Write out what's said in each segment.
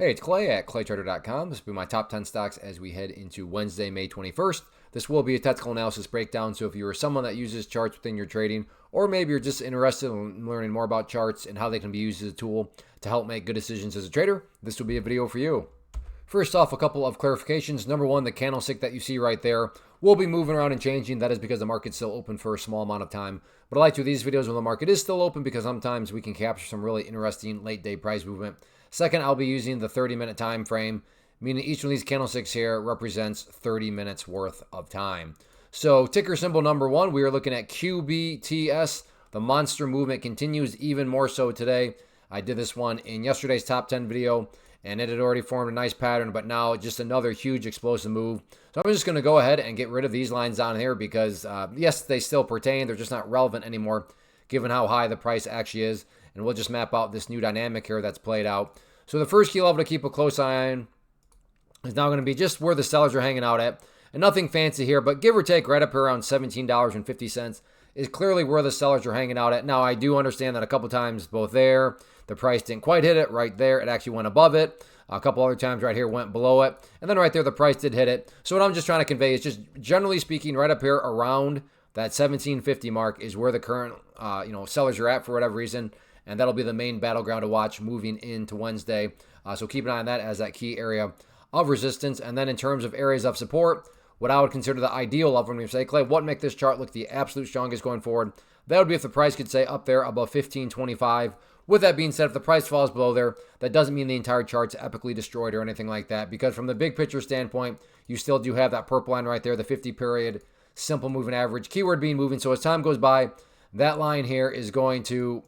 Hey, it's Clay at claytrader.com. This will be my top 10 stocks as we head into Wednesday, May 21st. This will be a technical analysis breakdown, so if you are someone that uses charts within your trading, or maybe you're just interested in learning more about charts and how they can be used as a tool to help make good decisions as a trader, this will be a video for you. First off, a couple of clarifications. Number one, the candlestick that you see right there will be moving around and changing. That is because the market's still open for a small amount of time. But I like to do these videos when the market is still open because sometimes we can capture some really interesting late day price movement. Second, I'll be using the 30-minute time frame, meaning each one of these candlesticks here represents 30 minutes worth of time. So ticker symbol number one, we are looking at QBTS. The monster movement continues even more so today. I did this one in yesterday's top 10 video, and it had already formed a nice pattern, but now just another huge explosive move. So I'm just going to go ahead and get rid of these lines down here because, yes, they still pertain. They're just not relevant anymore given how high the price actually is. And we'll just map out this new dynamic here that's played out. So the first key level to keep a close eye on is now going to be just where the sellers are hanging out at. And nothing fancy here, but give or take right up here around $17.50 is clearly where the sellers are hanging out at. Now, I do understand that a couple times both there, the price didn't quite hit it. Right there, it actually went above it. A couple other times right here went below it. And then right there, the price did hit it. So what I'm just trying to convey is just generally speaking, right up here around that 1750 mark is where the current sellers are at for whatever reason. And that'll be the main battleground to watch moving into Wednesday. So keep an eye on that as that key area of resistance. And then in terms of areas of support, what I would consider the ideal level, when you say, Clay, what make this chart look the absolute strongest going forward? That would be if the price could say up there above 1525. With that being said, if the price falls below there, that doesn't mean the entire chart's epically destroyed or anything like that. Because from the big picture standpoint, you still do have that purple line right there, the 50-period simple moving average. Keyword being moving. So as time goes by, that line here is going to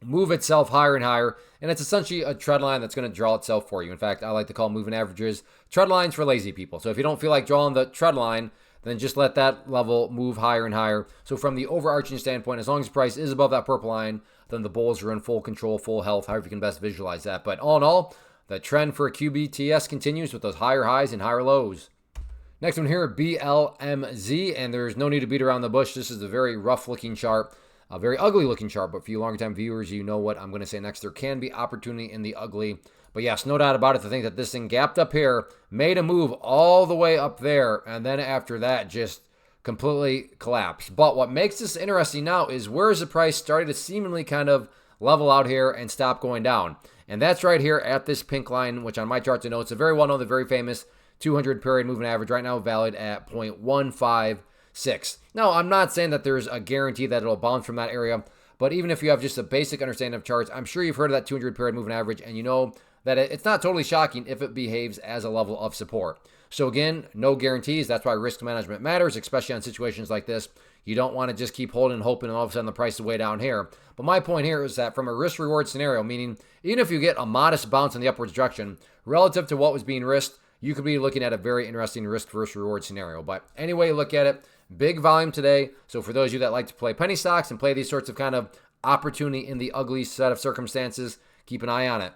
move itself higher and higher, and it's essentially a trend line that's going to draw itself for you. In fact, I like to call moving averages trend lines for lazy people. So if you don't feel like drawing the trend line, then just let that level move higher and higher. So from the overarching standpoint, as long as the price is above that purple line, then the bulls are in full control, full health, however you can best visualize that. But all in all, the trend for QBTS continues with those higher highs and higher lows. Next one here, BLMZ, and there's no need to beat around the bush. This is a very rough-looking chart. A very ugly looking chart, but for you long-time viewers, you know what I'm going to say next. There can be opportunity in the ugly. But yes, no doubt about it to think that this thing gapped up here, made a move all the way up there, and then after that just completely collapsed. But what makes this interesting now is where is the price starting to seemingly kind of level out here and stop going down. And that's right here at this pink line, which on my chart to know, it's a very well-known, the very famous 200-period moving average, right now valued at 0.156. Now, I'm not saying that there's a guarantee that it'll bounce from that area, but even if you have just a basic understanding of charts, I'm sure you've heard of that 200-period moving average, and you know that it's not totally shocking if it behaves as a level of support. So again, no guarantees. That's why risk management matters, especially on situations like this. You don't want to just keep holding and hoping and all of a sudden the price is way down here. But my point here is that from a risk-reward scenario, meaning even if you get a modest bounce in the upwards direction, relative to what was being risked, you could be looking at a very interesting risk versus reward scenario. But anyway you look at it, big volume today. So for those of you that like to play penny stocks and play these sorts of kind of opportunity in the ugly set of circumstances, keep an eye on it.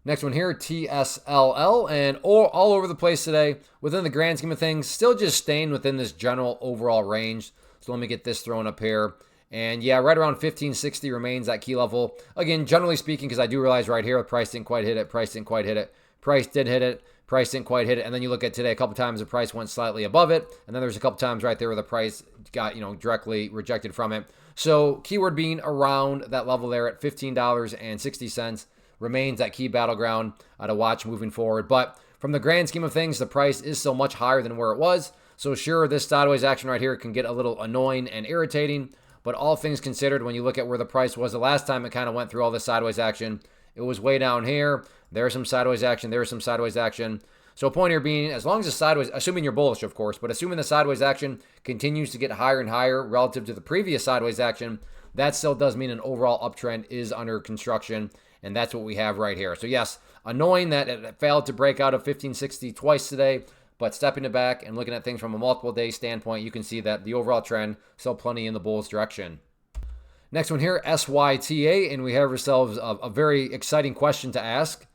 Next one here, TSLL, and all over the place today. Within the grand scheme of things, still just staying within this general overall range. So let me get this thrown up here. And yeah, right around 1560 remains that key level. Again, generally speaking, because I do realize right here, the price didn't quite hit it, price didn't quite hit it, price did hit it, price didn't quite hit it. And then you look at today, a couple times the price went slightly above it. And then there's a couple times right there where the price got, directly rejected from it. So keyword being around that level there at $15.60 remains that key battleground to watch moving forward. But from the grand scheme of things, the price is still much higher than where it was. So sure, this sideways action right here can get a little annoying and irritating. But all things considered, when you look at where the price was the last time it kind of went through all this sideways action, it was way down here. There's some sideways action. There's some sideways action. So point here being, as long as the sideways, assuming you're bullish, of course, but assuming the sideways action continues to get higher and higher relative to the previous sideways action, that still does mean an overall uptrend is under construction. And that's what we have right here. So yes, annoying that it failed to break out of 1560 twice today, but stepping it back and looking at things from a multiple day standpoint, you can see that the overall trend still plenty in the bulls direction. Next one here, SYTA, and we have ourselves a very exciting question to ask.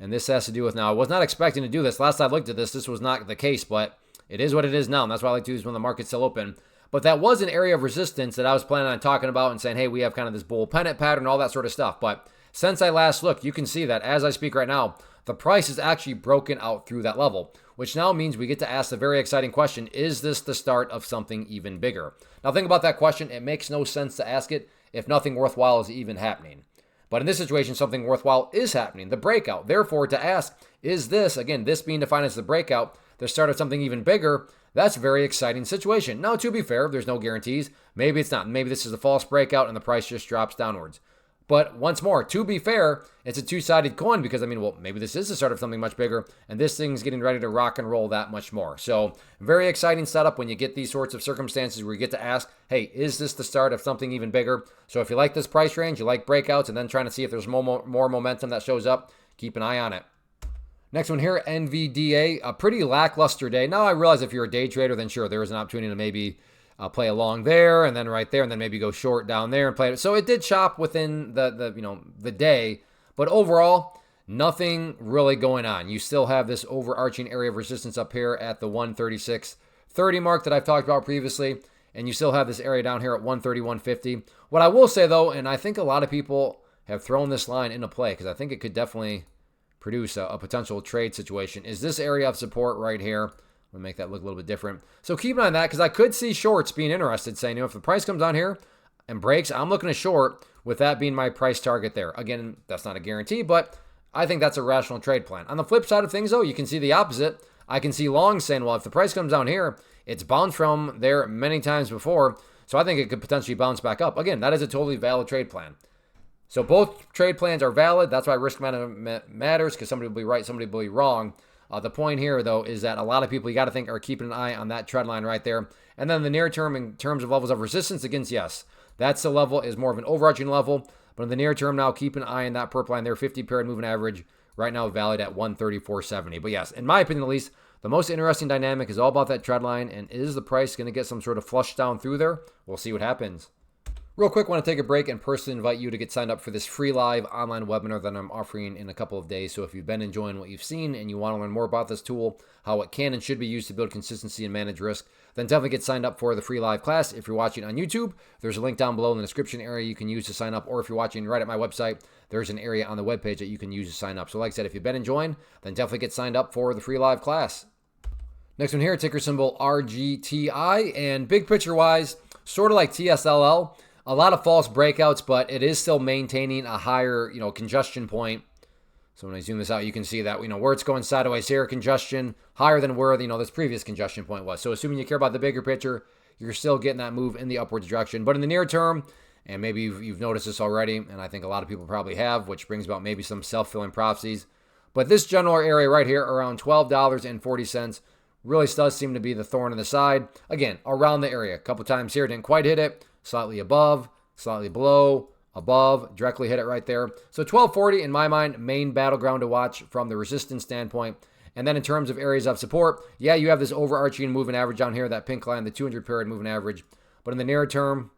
And this has to do with, now I was not expecting to do this. Last I looked at this was not the case, but it is what it is now. And that's why I like to use when the market's still open. But that was an area of resistance that I was planning on talking about and saying, hey, we have kind of this bull pennant pattern, all that sort of stuff. But Since I last looked, you can see that as I speak right now, the price is actually broken out through that level, which now means we get to ask the very exciting question, is this the start of something even bigger? Now think about that question. It makes no sense to ask it if nothing worthwhile is even happening. But in this situation, something worthwhile is happening, the breakout. Therefore, to ask, is this, again, this being defined as the breakout, the start of something even bigger? That's a very exciting situation. Now, to be fair, there's no guarantees. Maybe it's not. Maybe this is a false breakout and the price just drops downwards. But once more, to be fair, it's a two-sided coin because, well, maybe this is the start of something much bigger, and this thing's getting ready to rock and roll that much more. So, very exciting setup when you get these sorts of circumstances where you get to ask, hey, is this the start of something even bigger? So, if you like this price range, you like breakouts, and then trying to see if there's more momentum that shows up, keep an eye on it. Next one here, NVDA, a pretty lackluster day. Now, I realize if you're a day trader, then sure, there is an opportunity to maybe play along there and then right there and then maybe go short down there and play it. So it did chop within the day, but overall, nothing really going on. You still have this overarching area of resistance up here at the 136.30 mark that I've talked about previously, and you still have this area down here at 131.50. What I will say though, and I think a lot of people have thrown this line into play because I think it could definitely produce a potential trade situation, is this area of support right here. We'll make that look a little bit different. So keep an eye on that because I could see shorts being interested, saying, if the price comes down here and breaks, I'm looking to short with that being my price target there. Again, that's not a guarantee, but I think that's a rational trade plan. On the flip side of things, though, you can see the opposite. I can see long saying, well, if the price comes down here, it's bounced from there many times before, so I think it could potentially bounce back up. Again, that is a totally valid trade plan. So both trade plans are valid. That's why risk management matters, because somebody will be right, somebody will be wrong. The point here, though, is that a lot of people, you got to think, are keeping an eye on that trend line right there. And then the near term, in terms of levels of resistance against, yes, that's the level, is more of an overarching level. But in the near term now, keep an eye on that purple line there, 50-period moving average, right now valid at 134.70. But yes, in my opinion at least, the most interesting dynamic is all about that trend line. And is the price going to get some sort of flush down through there? We'll see what happens. Real quick, want to take a break and personally invite you to get signed up for this free live online webinar that I'm offering in a couple of days. So if you've been enjoying what you've seen and you want to learn more about this tool, how it can and should be used to build consistency and manage risk, then definitely get signed up for the free live class. If you're watching on YouTube, there's a link down below in the description area you can use to sign up. Or if you're watching right at my website, there's an area on the webpage that you can use to sign up. So like I said, if you've been enjoying, then definitely get signed up for the free live class. Next one here, ticker symbol RGTI. And big picture wise, sort of like TSLL, a lot of false breakouts, but it is still maintaining a higher, congestion point. So when I zoom this out, you can see that, where it's going sideways here, congestion higher than where, this previous congestion point was. So assuming you care about the bigger picture, you're still getting that move in the upwards direction. But in the near term, and maybe you've noticed this already, and I think a lot of people probably have, which brings about maybe some self-fulfilling prophecies. But this general area right here, around $12.40, really does seem to be the thorn in the side. Again, around the area. A couple times here, didn't quite hit it. Slightly above, slightly below, above, directly hit it right there. So 1240, in my mind, main battleground to watch from the resistance standpoint. And then in terms of areas of support, yeah, you have this overarching moving average down here, that pink line, the 200-period moving average. But in the near term,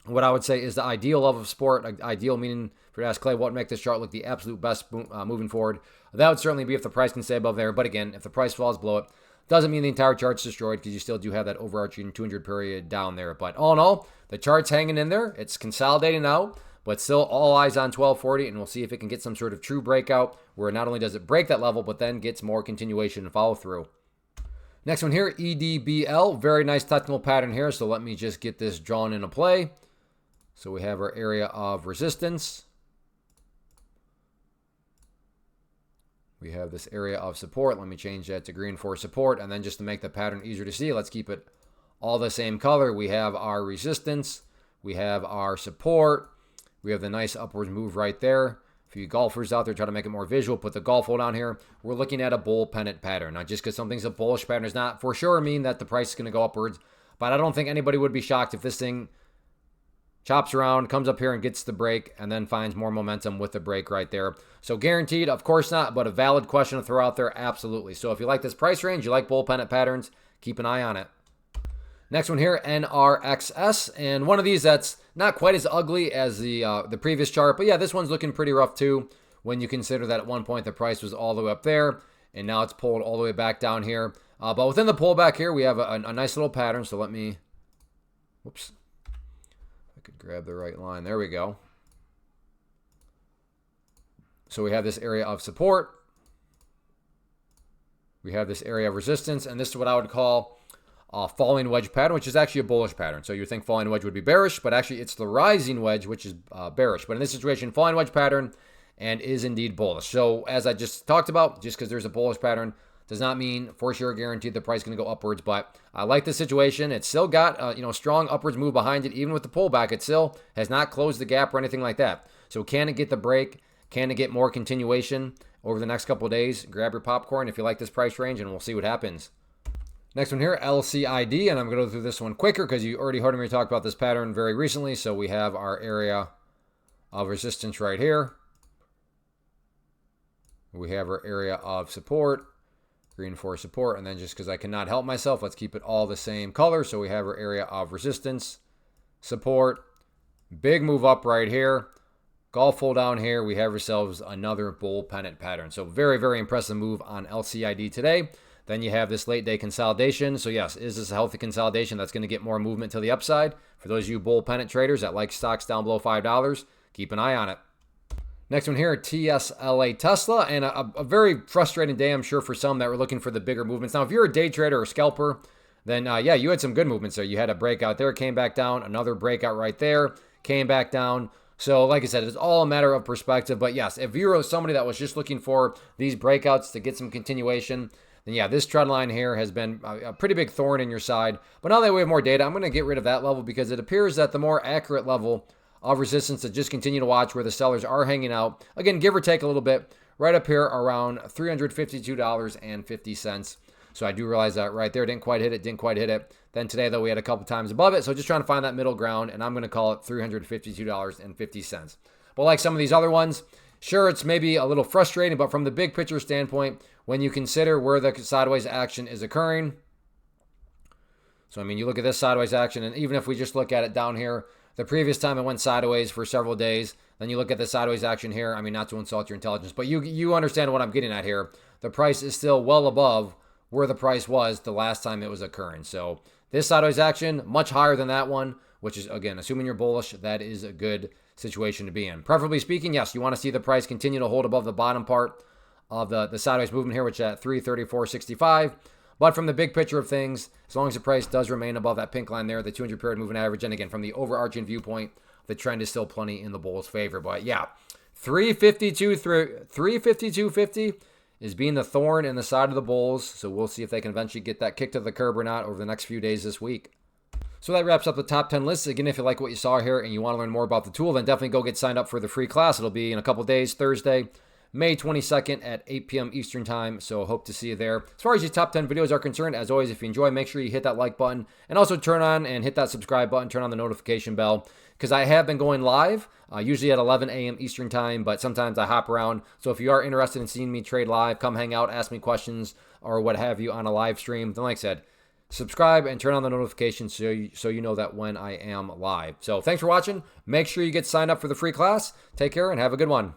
what I would say is the ideal level of support, ideal meaning, if you ask Clay, what would make this chart look the absolute best moving forward, that would certainly be if the price can stay above there. But again, if the price falls below it, doesn't mean the entire chart's destroyed because you still do have that overarching 200-period down there. But all in all, the chart's hanging in there. It's consolidating out, but still all eyes on 1240, and we'll see if it can get some sort of true breakout where not only does it break that level, but then gets more continuation and follow through. Next one here, EDBL. Very nice technical pattern here, so let me just get this drawn into play. So we have our area of resistance. We have this area of support. Let me change that to green for support. And then just to make the pattern easier to see, let's keep it all the same color. We have our resistance. We have our support. We have the nice upwards move right there. For you golfers out there, try to make it more visual. Put the golf hole down here. We're looking at a bull pennant pattern. Now, just because something's a bullish pattern does not for sure mean that the price is going to go upwards. But I don't think anybody would be shocked if this thing chops around, comes up here and gets the break, and then finds more momentum with the break right there. So guaranteed, of course not, but a valid question to throw out there, absolutely. So if you like this price range, you like bull pennant patterns, keep an eye on it. Next one here, NRXS, and one of these that's not quite as ugly as the previous chart, but yeah, this one's looking pretty rough too when you consider that at one point the price was all the way up there, and now it's pulled all the way back down here. But within the pullback here, we have a nice little pattern, so let me, whoops. Could grab the right line. There we go. So we have this area of support. We have this area of resistance, and this is what I would call a falling wedge pattern, which is actually a bullish pattern. So you would think falling wedge would be bearish, but actually it's the rising wedge, which is bearish. But in this situation, falling wedge pattern and is indeed bullish. So as I just talked about, just because there's a bullish pattern does not mean for sure guaranteed the price is going to go upwards. But I like the situation. It's still got strong upwards move behind it. Even with the pullback, it still has not closed the gap or anything like that. So can it get the break? Can it get more continuation over the next couple of days? Grab your popcorn if you like this price range, and we'll see what happens. Next one here, LCID, and I'm going to go through this one quicker because you already heard me talk about this pattern very recently. So we have our area of resistance right here. We have our area of support, green for support, and then just because I cannot help myself, let's keep it all the same color. So we have our area of resistance, support, big move up right here. Golf hole down here, we have ourselves another bull pennant pattern. So very, very impressive move on LCID today. Then you have this late day consolidation. So yes, is this a healthy consolidation that's going to get more movement to the upside? For those of you bull pennant traders that like stocks down below $5, keep an eye on it. Next one here, TSLA Tesla, and a very frustrating day, I'm sure, for some that were looking for the bigger movements. Now, if you're a day trader or scalper, then yeah, you had some good movements there. You had a breakout there, came back down, another breakout right there, came back down. So like I said, it's all a matter of perspective. But yes, if you're somebody that was just looking for these breakouts to get some continuation, then yeah, this trend line here has been a pretty big thorn in your side. But now that we have more data, I'm going to get rid of that level because it appears that the more accurate level of resistance to just continue to watch where the sellers are hanging out, again, give or take a little bit, right up here around $352.50. So I do realize that right there, didn't quite hit it. Then today, though, we had a couple times above it. So just trying to find that middle ground, and I'm going to call it $352.50. But like some of these other ones, sure, it's maybe a little frustrating, but from the big picture standpoint, when you consider where the sideways action is occurring, so I mean, you look at this sideways action, and even if we just look at it down here, the previous time it went sideways for several days, then you look at the sideways action here. I mean, not to insult your intelligence, but you understand what I'm getting at here. The price is still well above where the price was the last time it was occurring. So this sideways action, much higher than that one, which is, again, assuming you're bullish, that is a good situation to be in. Preferably speaking, yes, you want to see the price continue to hold above the bottom part of the sideways movement here, which is at 334.65. But from the big picture of things, as long as the price does remain above that pink line there, the 200 period moving average, and again, from the overarching viewpoint, the trend is still plenty in the bull's favor. But yeah, 352.50 is being the thorn in the side of the bulls. So we'll see if they can eventually get that kick to the curb or not over the next few days this week. So that wraps up the top 10 lists. Again, if you like what you saw here and you want to learn more about the tool, then definitely go get signed up for the free class. It'll be in a couple days, Thursday, May 22nd at 8 p.m. Eastern time. So hope to see you there. As far as these top 10 videos are concerned, as always, if you enjoy, make sure you hit that like button and also turn on and hit that subscribe button, turn on the notification bell, because I have been going live, usually at 11 a.m. Eastern time, but sometimes I hop around. So if you are interested in seeing me trade live, come hang out, ask me questions or what have you on a live stream, then like I said, subscribe and turn on the notifications so you know that when I am live. So thanks for watching. Make sure you get signed up for the free class. Take care and have a good one.